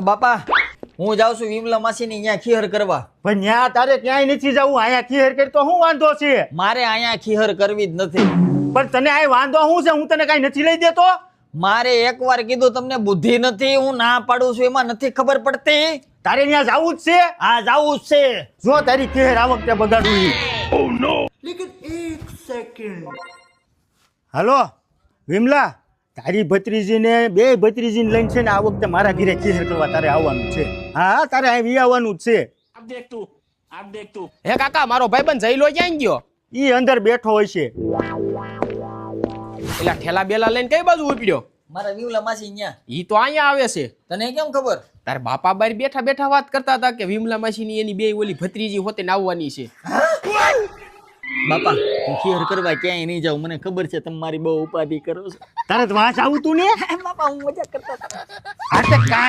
બાપા હું જાઉં છું વિમલા માસીની અહીંયા ખીહર કરવા. પણ ન્યા તારે ક્યાંય નથી જવું, અહીંયા ખીહર કરી તો શું વાંધો છે? મારે અહીંયા ખીહર કરવી જ નથી. પણ તને આ વાંધો શું છે? હું તને કઈ નથી લઈ દેતો. મારે એકવાર કીધું તમને બુદ્ધિ નથી, હું ના પાડું છું એમાં નથી ખબર પડતી. તારે ત્યાં જવું જ છે? હા જાવું જ છે. જો તારી ખીહર આ વખતે બગાડવી. હાલો વિમલા, તારી ભત્રીજીને બે ભત્રીજીને લઈને છે ને આ વખતે મારા ઘરે ખીહર કરવા તારે આવવાનું છે. હા તારે અહીં આવવાનું જ છે. આપ દેખ તું. હે કાકા, મારો ભાઈબંધ જઈલો ક્યાં ગયો? ઈ અંદર બેઠો હોય છે. એલા ઠેલા બેલા લઈને કઈ બાજુ ઉપડ્યો? મારા વિમલા માસી અહીંયા. ઈ તો અહીંયા આવે છે. તને કેમ ખબર? તાર બાપા બાર બેઠા બેઠા વાત કરતા હતા કે વિમલા માસીની એની બે ઓલી ભત્રીજી હોતે આવવાની છે. બાપા હું ખીહર કરવા ક્યાંય નહીં જાઉં, મને ખબર છે તમે મારી બહુ ઉપાધિ કરો છો. તારે તો વાંચ આવું તું ને. બાપા હું મજાક કરતો હતો. આ તે કાંઈ